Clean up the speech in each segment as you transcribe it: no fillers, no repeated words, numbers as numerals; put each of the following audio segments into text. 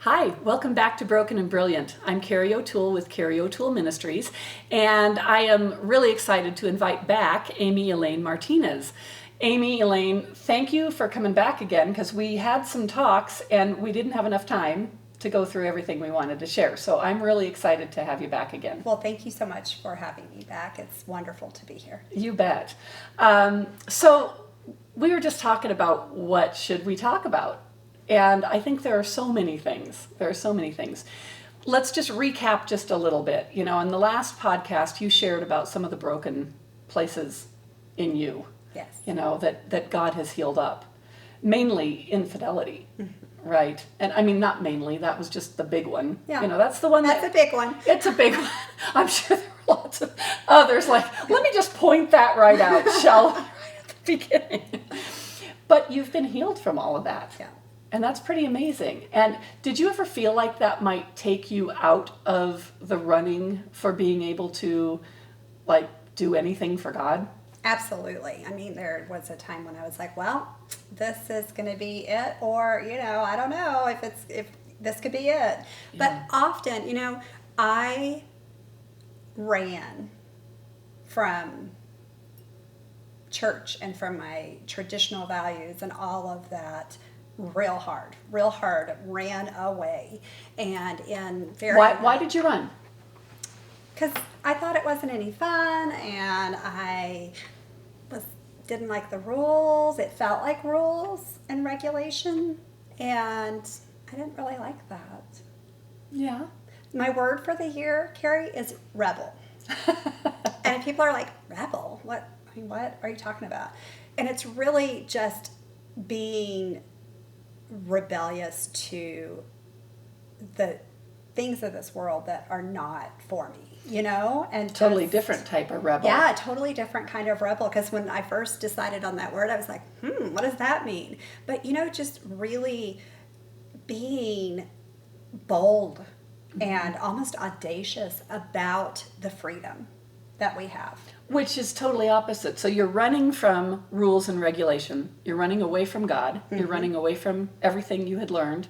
Hi, welcome back to Broken and Brilliant. I'm Carrie O'Toole with Carrie O'Toole Ministries, and I am really excited to invite back Amy Elaine Martinez. Amy Elaine, thank you for coming back again because we had some talks and we didn't have enough time to go through everything we wanted to share. So I'm really excited to have you back again. Well, thank you so much for having me back. It's wonderful to be here. You bet. So we were just talking about what should we talk about? And I think there are so many things. Let's just recap just a little bit. You know, in the last podcast, you shared about some of the broken places in you. Yes. You know, that God has healed up. Mainly infidelity, right? And I mean, not mainly, that was just the big one. Yeah. You know, that's the one That's a big one. It's a big one. I'm sure there are lots of others like, let me just point that right out, shall I, right at the beginning. But you've been healed from all of that. Yeah. And that's pretty amazing. And did you ever feel like that might take you out of the running for being able to, like, do anything for God? Absolutely. I mean, there was a time when I was like, well, this is going to be it, or, you know, I don't know if this could be it. But often, you know, I ran from church and from my traditional values and all of that real hard, ran away. And in very... Why did you run? Because I thought it wasn't any fun, and I didn't like the rules. It felt like rules and regulation, and I didn't really like that. Yeah. My word for the year, Carrie, is rebel. And people are like, rebel? What? I mean, what are you talking about? And it's really just being rebellious to the things of this world that are not for me, you know? And Totally different type of rebel. Yeah, totally different kind of rebel. Because when I first decided on that word, I was like, what does that mean? But, you know, just really being bold and almost audacious about the freedom that we have. Which is totally opposite. So you're running from rules and regulation. You're running away from God. You're running away from everything you had learned.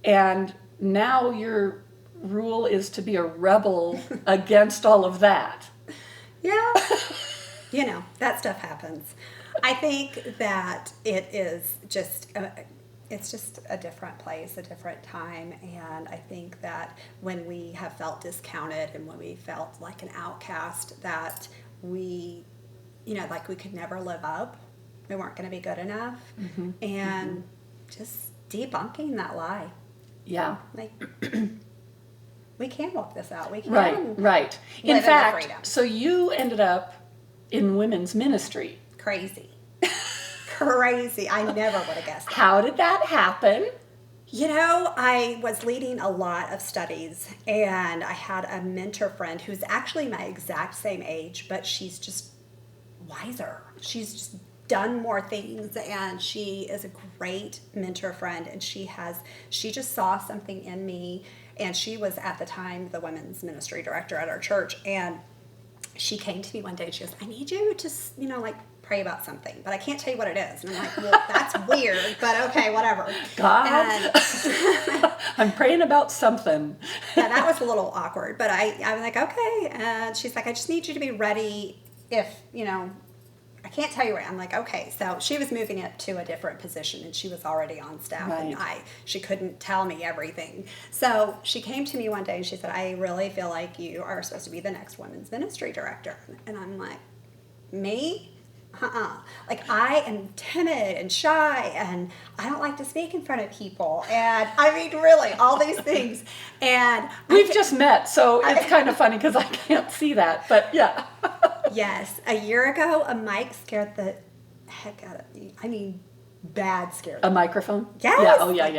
And now your rule is to be a rebel against all of that. Yeah. You know, that stuff happens. I think that it is just... it's just a different place, a different time, and I think that when we have felt discounted and when we felt like an outcast, that we, you know, like we could never live up, we weren't going to be good enough, and just debunking that lie. Yeah. Like, we can walk this out. We can. Right. In live fact, the freedom. so you ended up in women's ministry. Crazy. Crazy. I never would have guessed that. How did that happen? You know, I was leading a lot of studies, and I had a mentor friend who's actually my exact same age, but she's just wiser. She's just done more things, and she is a great mentor friend, and she just saw something in me, and she was at the time the women's ministry director at our church, and she came to me one day and she goes, I need you to, you know, like, pray about something, but I can't tell you what it is. And I'm like, well, that's weird, but okay, whatever. God, and I'm praying about something. Yeah, that was a little awkward, but I was like, okay. And she's like, I just need you to be ready if, you know, I can't tell you where. I'm like, okay. So she was moving it to a different position, and she was already on staff, right. and she couldn't tell me everything. So she came to me one day and she said, I really feel like you are supposed to be the next women's ministry director. And I'm like, me? Like, I am timid and shy, and I don't like to speak in front of people, and I mean, really, all these things. And we've just met, so it's kind of funny because I can't see that, but yeah. Yes, a year ago, a mic scared the heck out of me. I mean, bad scared. A microphone? Yes. Yeah. Oh, yeah.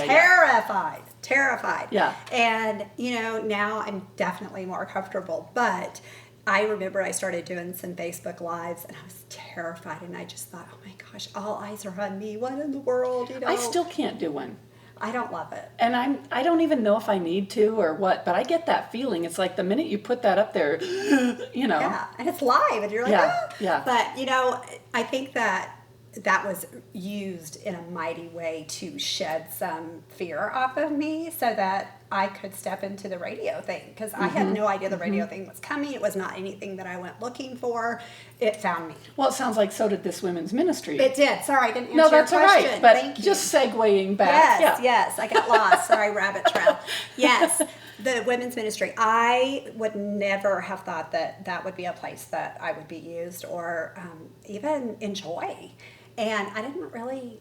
Terrified. Yeah. And, you know, now I'm definitely more comfortable, but I remember I started doing some Facebook Lives, and I was terrified, and I just thought, oh my gosh, all eyes are on me. What in the world, you know? I still can't do one. I don't love it. And I don't even know if I need to or what, but I get that feeling. It's like the minute you put that up there, you know. Yeah, and it's live, and you're like, yeah. But, you know, I think that that was used in a mighty way to shed some fear off of me so that I could step into the radio thing, because I had no idea the radio thing was coming. It was not anything that I went looking for. It found me. Well, it sounds like so did this women's ministry. It did. Sorry, I didn't answer No, that's your all question. right. But Thank you. just segueing back. Yes, I got lost. Sorry, rabbit trail. Yes, the women's ministry. I would never have thought that that would be a place that I would be used or even enjoy. And I didn't really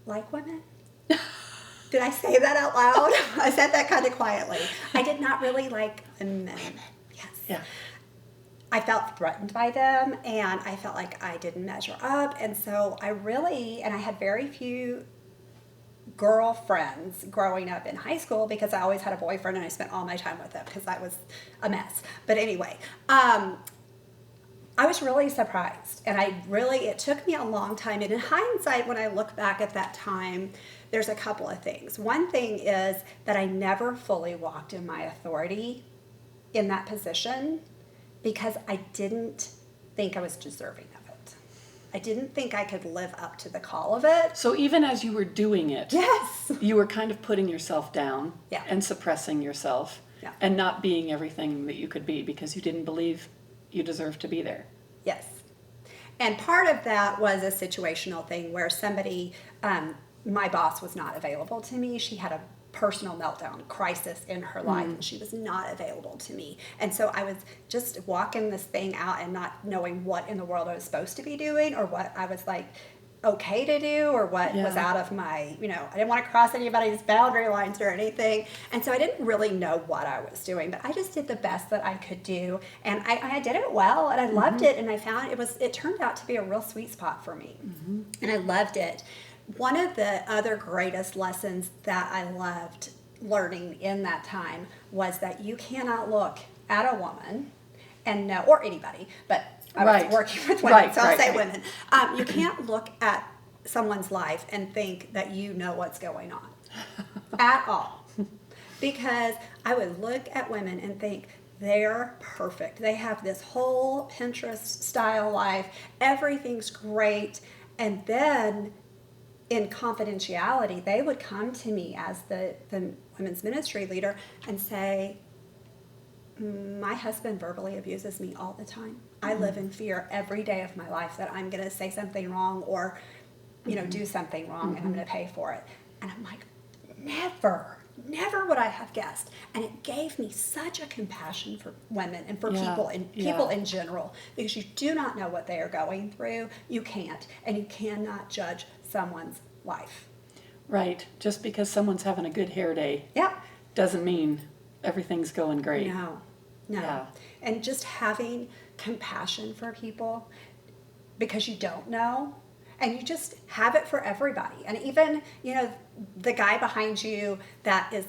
like women. Did I say that out loud? I said that kind of quietly. I did not really like women. Yes. Yeah. I felt threatened by them, and I felt like I didn't measure up. And so I had very few girlfriends growing up in high school because I always had a boyfriend and I spent all my time with him because I was a mess. But anyway, I was really surprised, and it took me a long time. And in hindsight, when I look back at that time, there's a couple of things. One thing is that I never fully walked in my authority in that position because I didn't think I was deserving of it. I didn't think I could live up to the call of it. So even as you were doing it, yes, you were kind of putting yourself down Yeah. and suppressing yourself Yeah. and not being everything that you could be because you didn't believe you deserved to be there. Yes. And part of that was a situational thing where somebody, my boss was not available to me. She had a personal meltdown, crisis in her life, and she was not available to me. And so I was just walking this thing out and not knowing what in the world I was supposed to be doing or what I was like okay to do or what was out of my, I didn't want to cross anybody's boundary lines or anything. And so I didn't really know what I was doing, but I just did the best that I could do. And I did it well, and I loved it. And I found it turned out to be a real sweet spot for me. And I loved it. One of the other greatest lessons that I loved learning in that time was that you cannot look at a woman and know, or anybody, but I was working with women, so I'll say women. You can't look at someone's life and think that you know what's going on at all. Because I would look at women and think, they're perfect. They have this whole Pinterest style life. Everything's great. And then in confidentiality, they would come to me as the women's ministry leader and say, my husband verbally abuses me all the time. I live in fear every day of my life that I'm going to say something wrong or, do something wrong and I'm going to pay for it. And I'm like, never would I have guessed. And it gave me such a compassion for women and for people in general, because you do not know what they are going through. You can't, and you cannot judge someone's life. Right. Just because someone's having a good hair day doesn't mean everything's going great. No. Yeah. And just having compassion for people because you don't know, and you just have it for everybody. And even, the guy behind you that is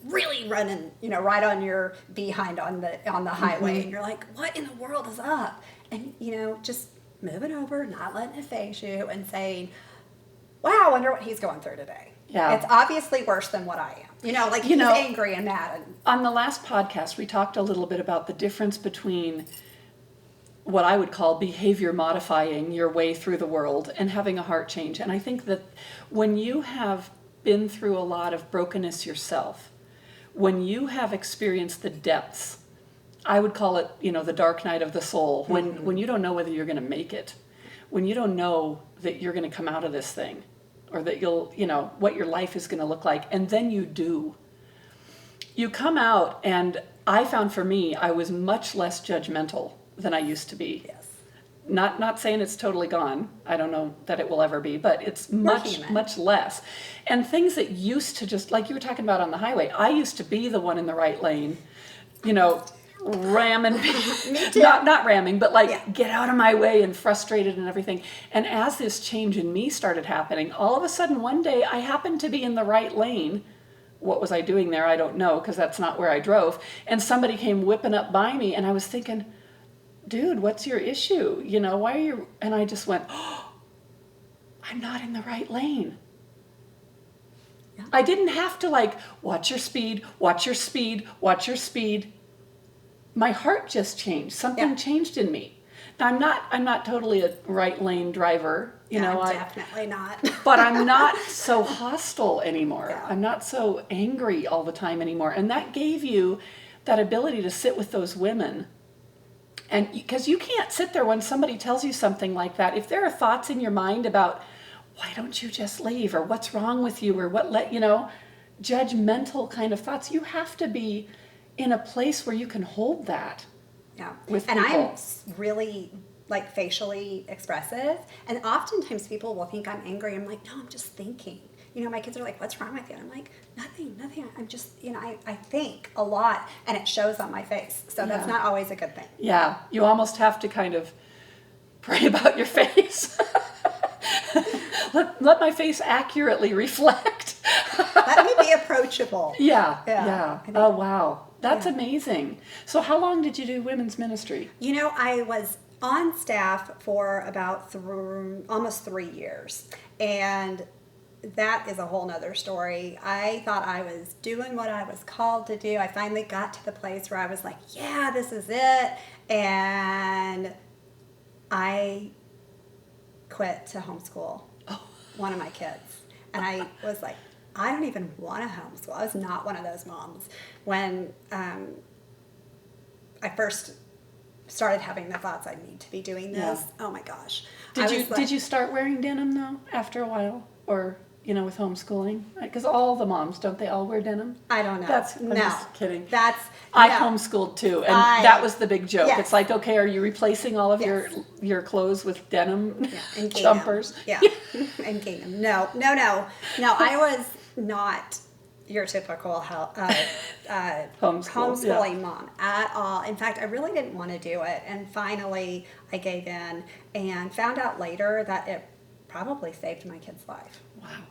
really running, right on your behind on the highway, and you're like, what in the world is up? And, just moving over, not letting it faze you, and saying, wow, I wonder what he's going through today. Yeah. It's obviously worse than what I am. He's angry and mad. On the last podcast, we talked a little bit about the difference between what I would call behavior modifying your way through the world and having a heart change. And I think that when you have been through a lot of brokenness yourself, when you have experienced the depths, I would call it, the dark night of the soul, when you don't know whether you're going to make it, when you don't know that you're going to come out of this thing, or that you'll, what your life is going to look like, and then you do. You come out, and I found for me, I was much less judgmental than I used to be. Yes. Not saying it's totally gone. I don't know that it will ever be, but it's much less. And things that used to just, like you were talking about on the highway, I used to be the one in the right lane, ramming, Me too. not ramming, but get out of my way and frustrated and everything. And as this change in me started happening, all of a sudden one day I happened to be in the right lane. What was I doing there? I don't know, because that's not where I drove. And somebody came whipping up by me, and I was thinking, dude, what's your issue? Why are you? And I just went, oh, I'm not in the right lane. Yeah. I didn't have to watch your speed, watch your speed, watch your speed. My heart just changed. Something changed in me. Now I'm not totally a right lane driver, You know, I'm definitely not. but I'm not so hostile anymore. Yeah. I'm not so angry all the time anymore. And that gave you that ability to sit with those women. And because you can't sit there when somebody tells you something like that. If there are thoughts in your mind about, why don't you just leave? Or what's wrong with you? Or judgmental kind of thoughts. You have to be in a place where you can hold that. Yeah. With and people. I'm really like facially expressive, and oftentimes people will think I'm angry. I'm like, no, I'm just thinking. You know, my kids are like, what's wrong with you? And I'm like, nothing. I'm just, I think a lot, and it shows on my face. So that's not always a good thing. Yeah, you almost have to kind of pray about your face. let my face accurately reflect. Let me be approachable. Yeah. Oh, wow. That's amazing. So how long did you do women's ministry? I was on staff for about almost 3 years. And that is a whole nother story. I thought I was doing what I was called to do. I finally got to the place where I was like, yeah, this is it. And I quit to homeschool one of my kids. And I was like, I don't even want to homeschool. I was not one of those moms. When I first started having the thoughts, I need to be doing this. Oh my gosh. Did you start wearing denim though after a while, or with homeschooling? Because all the moms, don't they all wear denim? I don't know. I'm just kidding. I homeschooled too, and that was the big joke. Yes. It's like, okay, are you replacing all of your clothes with denim and jumpers? Yeah, and gingham. No. I was not your typical homeschooling mom at all. In fact, I really didn't want to do it, and finally I gave in and found out later that it probably saved my kid's life. Wow.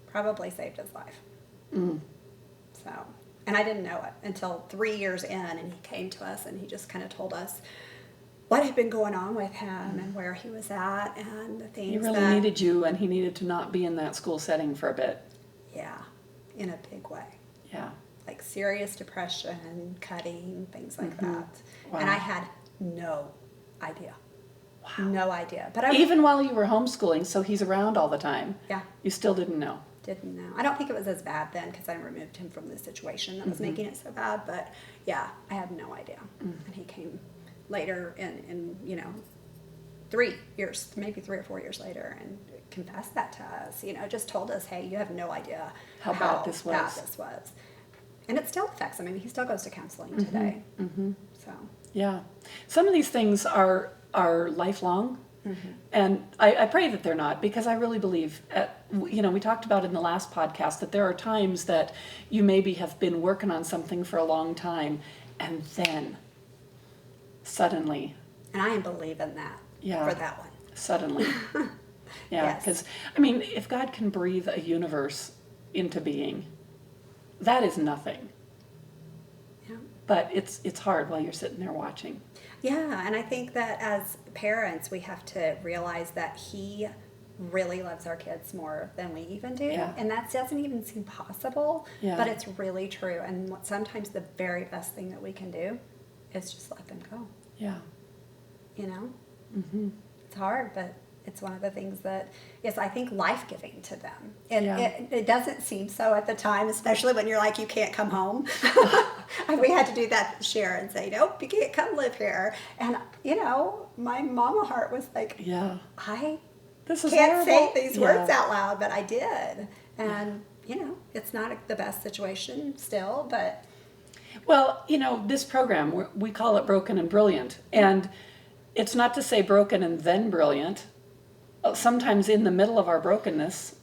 Probably saved his life. Mm. So, and I didn't know it until 3 years in, and he came to us and he just kind of told us what had been going on with him and where he was at and the things. He really needed you, and he needed to not be in that school setting for a bit. Yeah, in a big way. Yeah. Like serious depression, cutting, things like that. Wow. And I had no idea. Wow. No idea. But even while you were homeschooling, so he's around all the time. Yeah. You still didn't know. Didn't know. I don't think it was as bad then because I removed him from the situation that was making it so bad. But yeah, I had no idea. And he came later in 3 years, maybe 3 or 4 years later, and confessed that to us. Just told us, hey, you have no idea how bad this was. And it still affects him. I mean, he still goes to counseling today. Mm-hmm. So yeah, some of these things are lifelong. And I pray that they're not, because I really believe, we talked about in the last podcast that there are times that you maybe have been working on something for a long time, and then suddenly. And I believe in that for that one. Suddenly. Yeah, because, if God can breathe a universe into being, that is nothing. Yeah. But it's hard while you're sitting there watching. Yeah, and I think that as parents, we have to realize that he really loves our kids more than we even do. Yeah. And that doesn't even seem possible, but it's really true. And sometimes the very best thing that we can do is just let them go. Yeah. It's hard, but it's one of the things that is, I think, life-giving to them. And it doesn't seem so at the time, especially when you're like, you can't come home. We had to do that this year and say, nope, you can't come live here. And, my mama heart was like, I can't say these words out loud, but I did. And, it's not the best situation still, but. Well, this program, we call it Broken and Brilliant. And it's not to say broken and then brilliant. Sometimes in the middle of our brokenness,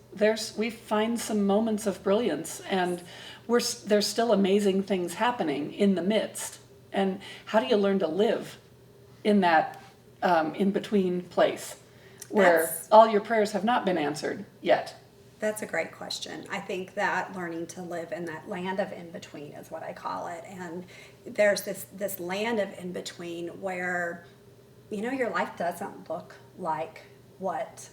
we find some moments of brilliance, and there's still amazing things happening in the midst. And how do you learn to live in that in-between place where all your prayers have not been answered yet? That's a great question. I think that learning to live in that land of in-between is what I call it. And there's this land of in-between where, your life doesn't look like what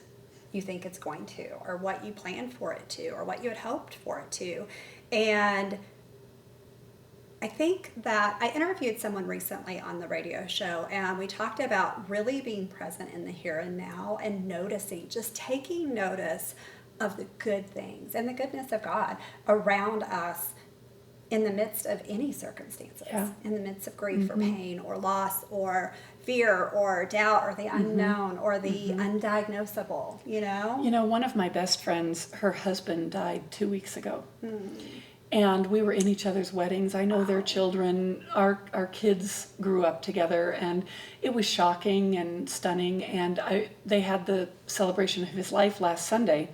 you think it's going to, or what you planned for it to, or what you had hoped for it to. And I think that I interviewed someone recently on the radio show, and we talked about really being present in the here and now and noticing, just taking notice of the good things and the goodness of God around us in the midst of any circumstances, in the midst of grief or pain or loss or fear or doubt or the unknown or the undiagnosable, you know? You know, one of my best friends, her husband died 2 weeks ago. And we were in each other's weddings. I know their children, our kids grew up together, and it was shocking and stunning. And they had the celebration of his life last Sunday,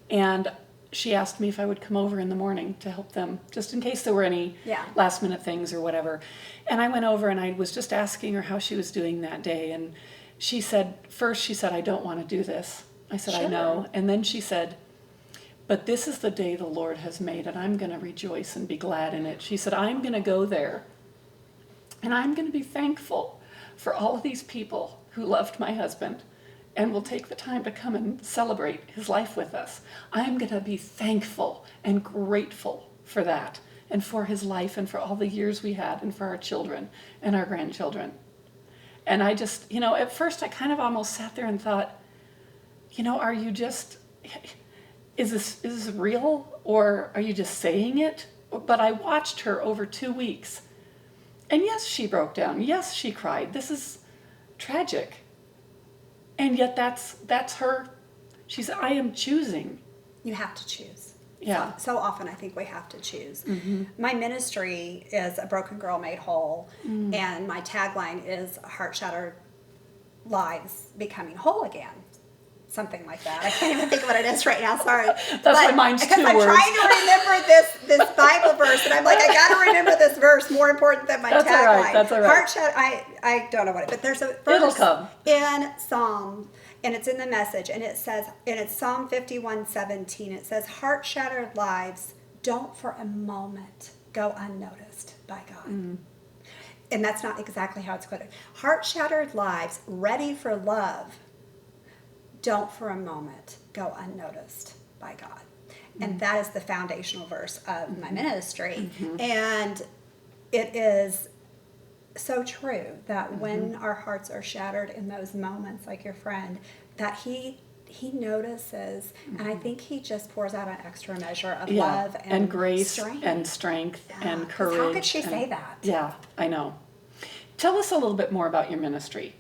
and she asked me if I would come over in the morning to help them, just in case there were any last minute things or whatever. And I went over and I was just asking her how she was doing that day. And she said, I don't want to do this. I said, I know. And then she said, but this is the day the Lord has made, and I'm going to rejoice and be glad in it. She said, I'm going to go there, and I'm going to be thankful for all of these people who loved my husband and will take the time to come and celebrate his life with us. I'm going to be thankful and grateful for that, and for his life, and for all the years we had, and for our children and our grandchildren. And I just, you know, at first I kind of almost sat there and thought, you know, are you just... Is this real, or are you just saying it? But I watched her over 2 weeks. And yes, she broke down. Yes, she cried. This is tragic. And yet that's her. She said, I am choosing. You have to choose. Yeah. So often I think we have to choose. My ministry is A Broken Girl Made Whole, and my tagline is Heart Shattered Lives Becoming Whole Again. Something like that. I can't even think of what it is right now. Sorry. That's why mine's 2 words. Because I'm trying to remember this Bible verse, and I'm like, I got to remember this verse more important than my tagline. That's all right. Heart shattered. I don't know what it. But there's a verse in Psalm, and it's in the Message, and it says, and it's Psalm 51:17. It says, "Heart shattered lives don't for a moment go unnoticed by God." And that's not exactly how it's quoted. Heart shattered lives ready for love don't for a moment go unnoticed by God. And that is the foundational verse of my ministry. And it is so true that when our hearts are shattered in those moments, like your friend, that he notices, and I think he just pours out an extra measure of love and grace strength. and strength and courage. How could she say that? Yeah, I know. Tell us a little bit more about your ministry.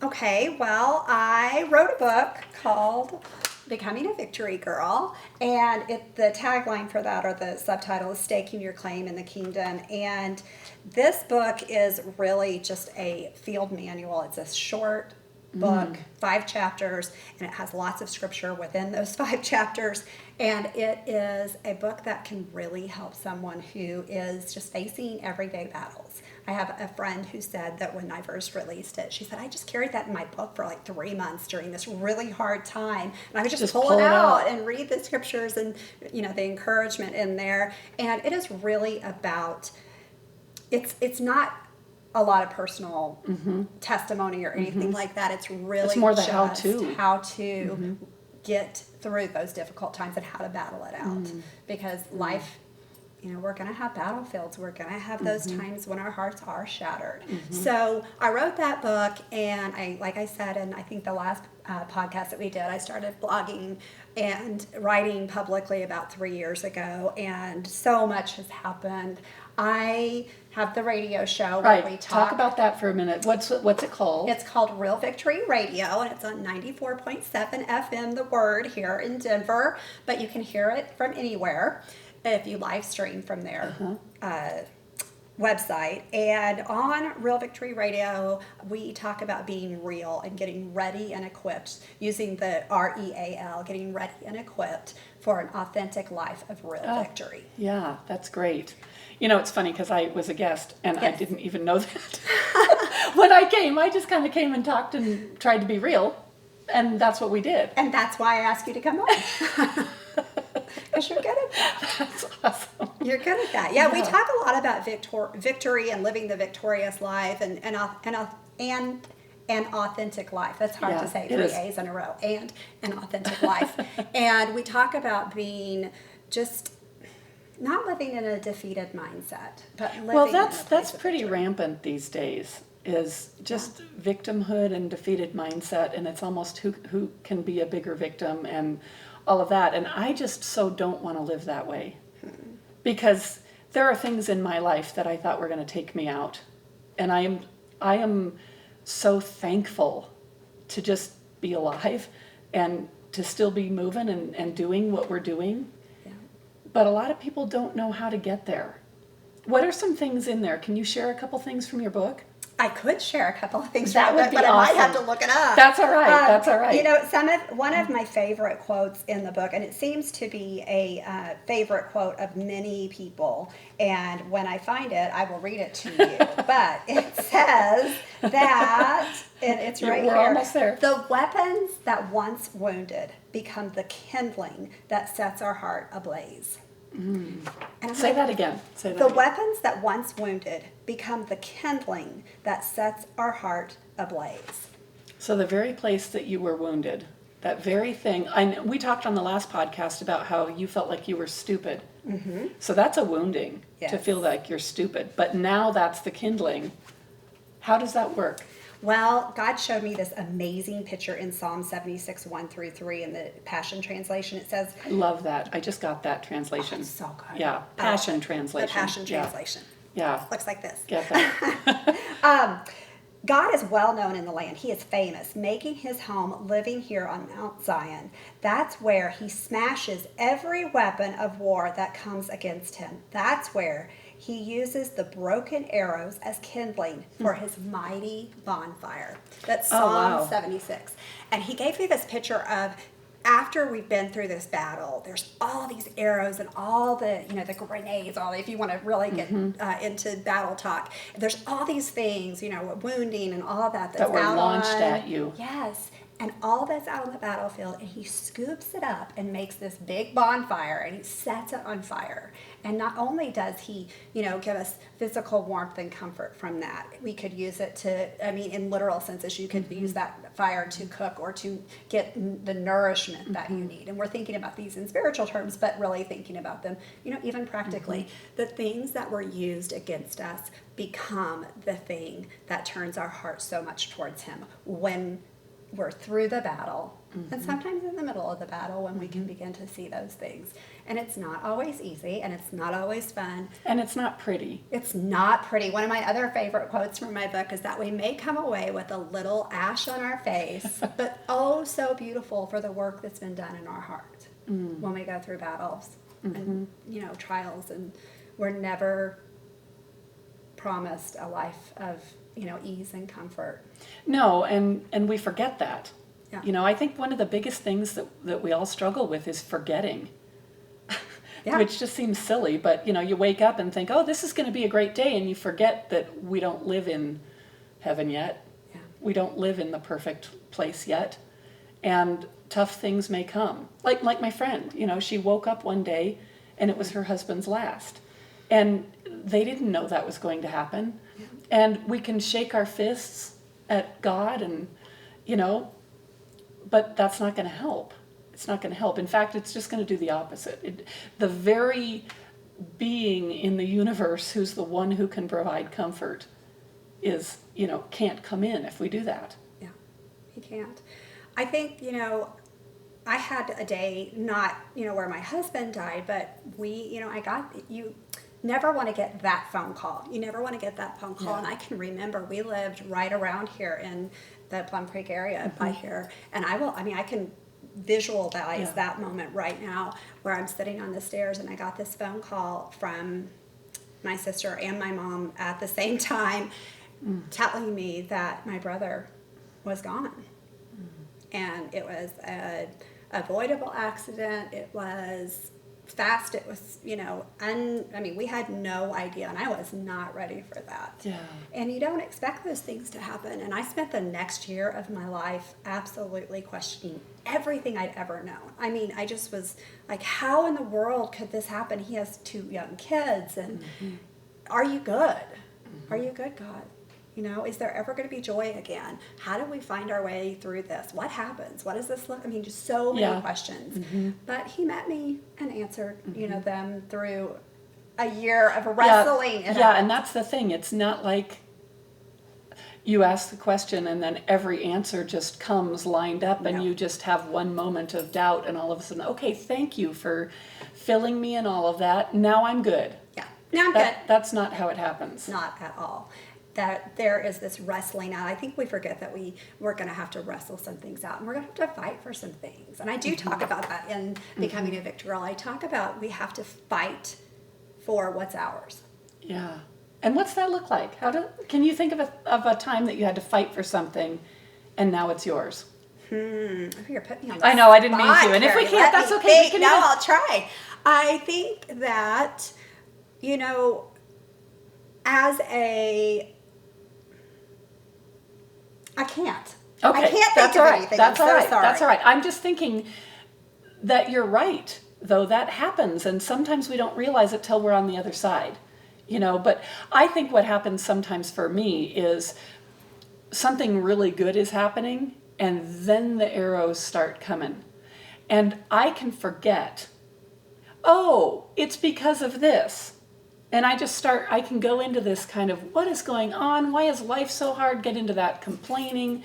Okay, well, I wrote a book called Becoming a Victory Girl, and the tagline for that, or the subtitle, is Staking Your Claim in the Kingdom. And this book is really just a field manual. It's a short book, 5 chapters, and it has lots of scripture within those 5 chapters. And it is a book that can really help someone who is just facing everyday battles. I have a friend who said that when I first released it, she said, I just carried that in my book for like 3 months during this really hard time. And I would just pull it out and read the scriptures and, you know, the encouragement in there. And it is really about, it's not a lot of personal testimony or anything like that. It's really more the just how to get through those difficult times and how to battle it out. Because life, you know, we're going to have battlefields. We're going to have those times when our hearts are shattered. So I wrote that book, and like I said, and I think the last podcast that we did, I started blogging and writing publicly about 3 years ago, and so much has happened. I have the radio show where we talk about that for a minute. What's it called? It's called Real Victory Radio, and it's on 94.7 FM, The Word, here in Denver, but you can hear it from anywhere if you live stream from their website. And on Real Victory Radio, we talk about being real and getting ready and equipped, using the REAL, getting ready and equipped for an authentic life of real victory. Yeah, that's great. You know, it's funny because I was a guest and I didn't even know that. When I came, I just kind of came and talked and tried to be real, and that's what we did. And that's why I asked you to come on. Because you're good at that. That's awesome. You're good at that. Yeah, we talk a lot about victory and living the victorious life and an authentic life. That's hard to say, 3 A's in a row. And an authentic life. And we talk about being just not living in a defeated mindset, but living Well, in a place that's of pretty victory. rampant these days, is just victimhood and defeated mindset, and it's almost who can be a bigger victim and all of that. And I just so don't want to live that way, because there are things in my life that I thought were going to take me out, and I am so thankful to just be alive and to still be moving and doing what we're doing. Yeah. But a lot of people don't know how to get there. What are some things in there? Can you share a couple things from your book? I could share a couple of things, That from would it, be but I might have to awesome. look it up. That's all right. That's all right. You know, one of my favorite quotes in the book, and it seems to be a favorite quote of many people. And when I find it, I will read it to you. But it says that, and it's right We're here. almost there. The weapons that once wounded become the kindling that sets our heart ablaze. And I'm Say like, that again. Say that the again. weapons that once wounded become the kindling that sets our heart ablaze. So the very place that you were wounded, that very thing, we talked on the last podcast about how you felt like you were stupid. Mm-hmm. So that's a wounding, to Yes. feel like you're stupid. But now that's the kindling. How does that work? Well, God showed me this amazing picture in Psalm 76, 1-3 in the Passion Translation. It says, I love that. I just got that translation. it's so good. Yeah, Passion The Translation. Passion Yeah. Translation. Yeah. Looks like this. Get that. God is well known in the land. He is famous, making his home living here on Mount Zion. That's where he smashes every weapon of war that comes against him. That's where he uses the broken arrows as kindling for his mighty bonfire. That's Oh, Psalm wow. 76. And he gave me this picture of, after we've been through this battle, there's all these arrows and all the, the grenades, if you want to really get into battle talk, there's all these things, wounding and all that's That were out launched on, at you. Yes. And all that's out on the battlefield, and he scoops it up and makes this big bonfire, and he sets it on fire. And not only does he, give us physical warmth and comfort from that, we could use it to, in literal senses, you could use that fire to cook or to get the nourishment that you need. And we're thinking about these in spiritual terms, but really thinking about them, even practically. The things that were used against us become the thing that turns our heart so much towards him when we're through the battle, and sometimes in the middle of the battle when we can begin to see those things. And it's not always easy, and it's not always fun. And it's not pretty. It's not pretty. One of my other favorite quotes from my book is that we may come away with a little ash on our face, but oh so beautiful for the work that's been done in our heart when we go through battles and trials, and we're never promised a life of ease and comfort. No, and we forget that. Yeah. I think one of the biggest things that we all struggle with is forgetting. Yeah. Which just seems silly, but you wake up and think, oh, this is going to be a great day, and you forget that we don't live in heaven yet. Yeah. We don't live in the perfect place yet, and tough things may come. Like my friend, she woke up one day and it was her husband's last, and they didn't know that was going to happen. Yeah. And we can shake our fists at God and but that's not going to help. It's not going to help. In fact, it's just going to do the opposite. The very being in the universe who's the one who can provide comfort is, can't come in if we do that. Yeah, he can't. I think, I had a day, not, where my husband died, but you never want to get that phone call. You never want to get that phone call. Yeah. And I can remember we lived right around here in the Plum Creek area by here. And I can visualize that moment right now where I'm sitting on the stairs and I got this phone call from my sister and my mom at the same time telling me that my brother was gone. And it was a avoidable accident. It was fast. It was, we had no idea, and I was not ready for that. Yeah. And you don't expect those things to happen. And I spent the next year of my life absolutely questioning everything I'd ever known. I just was like, how in the world could this happen? He has 2 young kids, and are you good? Are you good, God? Is there ever going to be joy again? How do we find our way through this? What happens? What does this look? Just so many questions. But he met me and answered, them through a year of wrestling. Yeah, and that's the thing. It's not like you ask the question and then every answer just comes lined up and you just have one moment of doubt and all of a sudden, okay, thank you for filling me in all of that. Now I'm good. Yeah, now I'm good. That's not how it happens. Not at all. That there is this wrestling out. I think we forget that we're going to have to wrestle some things out, and we're going to have to fight for some things. And I do talk about that in Becoming a Victor Girl. I talk about we have to fight for what's ours. Yeah. And what's that look like? Can you think of a time that you had to fight for something and now it's yours? You're putting me on the I know, I didn't mean spot, to. And if we Carrie. can't, that's okay. I'll try. I think that, I can't. Okay, I can't that's think all of right. anything. That's I'm all so right. sorry. That's all right. I'm just thinking that you're right, though that happens, and sometimes we don't realize it till we're on the other side, But I think what happens sometimes for me is something really good is happening, and then the arrows start coming, and I can forget. Oh, it's because of this. And I can go into this kind of, what is going on? Why is life so hard? Get into that complaining,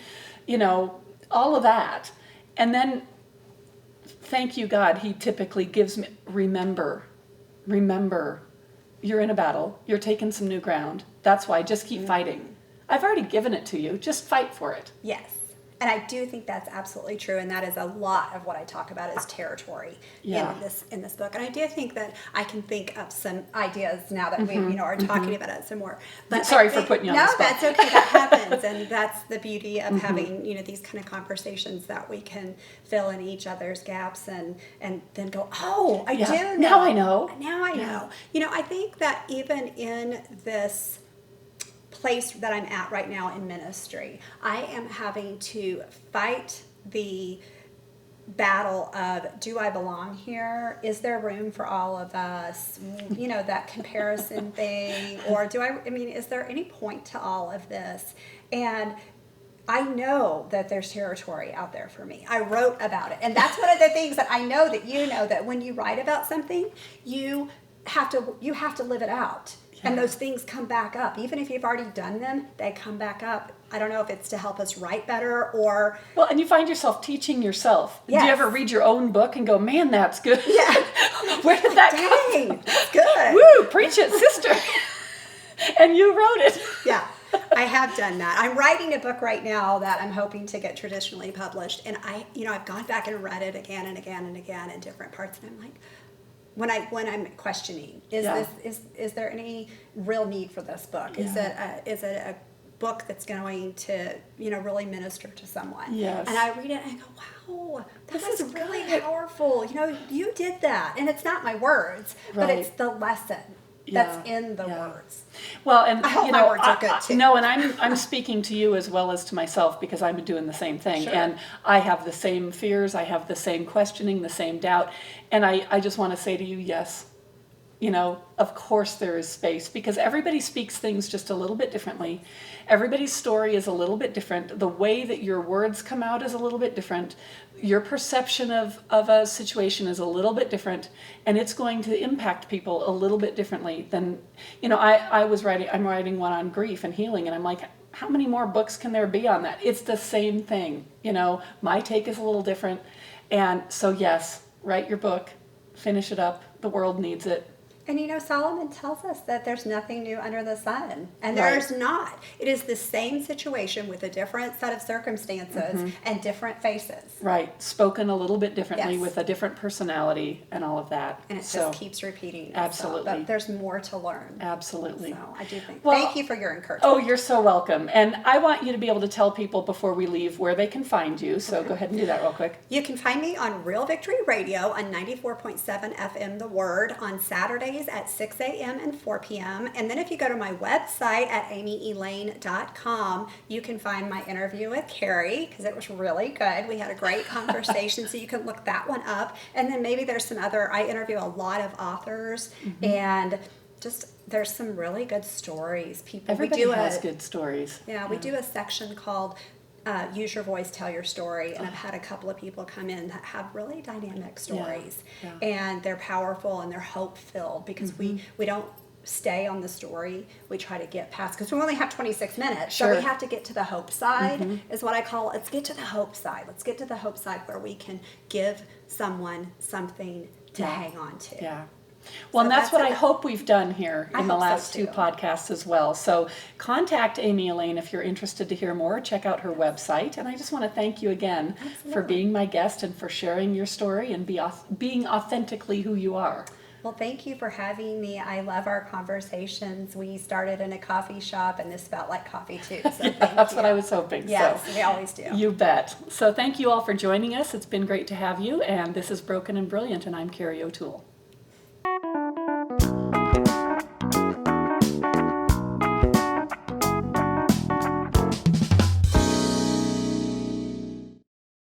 all of that. And then, thank you, God, he typically gives me, remember, you're in a battle. You're taking some new ground. That's why, just keep fighting. I've already given it to you. Just fight for it. Yes. And I do think that's absolutely true, and that is a lot of what I talk about is territory in this book. And I do think that I can think of some ideas now that we are talking about it some more. But sorry for putting you on the spot. No, that's okay. That happens, and that's the beauty of having these kind of conversations that we can fill in each other's gaps and then go, oh, I do know. Now I know. Now I know. I think that even in this place that I'm at right now in ministry, I am having to fight the battle of, do I belong here? Is there room for all of us? That comparison thing, or is there any point to all of this? And I know that there's territory out there for me. I wrote about it, and that's one of the things that I know that when you write about something, you have to live it out. And those things come back up. Even if you've already done them, they come back up. I don't know if it's to help us write better or... Well, and you find yourself teaching yourself. Yes. Do you ever read your own book and go, man, that's good? Yeah. Where did that come from? That's good. Woo, preach it, sister. And you wrote it. Yeah, I have done that. I'm writing a book right now that I'm hoping to get traditionally published. And I've gone back and read it again and again and again in different parts. And I'm like... When I'm questioning, is there any real need for this book? Yeah. Is it a book that's going to really minister to someone? Yes. And I read it and I go, wow, this is really powerful. You did that, and it's not my words, but it's the lesson that's in the words. Well, and I hope my words are good too. No, and I'm speaking to you as well as to myself because I'm doing the same thing, and I have the same fears, I have the same questioning, the same doubt, and I just want to say to you, yes, of course there is space because everybody speaks things just a little bit differently. Everybody's story is a little bit different. The way that your words come out is a little bit different. Your perception of a situation is a little bit different, and it's going to impact people a little bit differently than, I'm writing one on grief and healing, and I'm like, how many more books can there be on that? It's the same thing, my take is a little different. And so yes, write your book, finish it up, the world needs it. And Solomon tells us that there's nothing new under the sun. And there's not. It is the same situation with a different set of circumstances and different faces. Right. Spoken a little bit differently with a different personality and all of that. And it just keeps repeating. Absolutely. But there's more to learn. Absolutely. So I do think. Well, thank you for your encouragement. Oh, you're so welcome. And I want you to be able to tell people before we leave where they can find you. So go ahead and do that real quick. You can find me on Real Victory Radio on 94.7 FM The Word on Saturdays at 6 a.m. and 4 p.m. And then if you go to my website at amyelaine.com, you can find my interview with Carrie because it was really good. We had a great conversation, so you can look that one up. And then maybe there's some other, I interview a lot of authors and just there's some really good stories. Everybody has good stories. Yeah, we do a section called use your voice, tell your story. And I've had a couple of people come in that have really dynamic stories, and they're powerful and they're hope filled, because we don't stay on the story. We try to get past, because we only have 26 minutes. So we have to get to the hope side, is what I call it. Let's get to the hope side. Let's get to the hope side where we can give someone something to hang on to. Yeah. Well, and that's what I hope we've done here in the last two podcasts as well. So contact Amy Elaine if you're interested to hear more. Check out her website. And I just want to thank you again for being my guest and for sharing your story and being authentically who you are. Well, thank you for having me. I love our conversations. We started in a coffee shop, and this felt like coffee too. So that's what I was hoping. Yes, we always do. You bet. So thank you all for joining us. It's been great to have you. And this is Broken and Brilliant, and I'm Carrie O'Toole.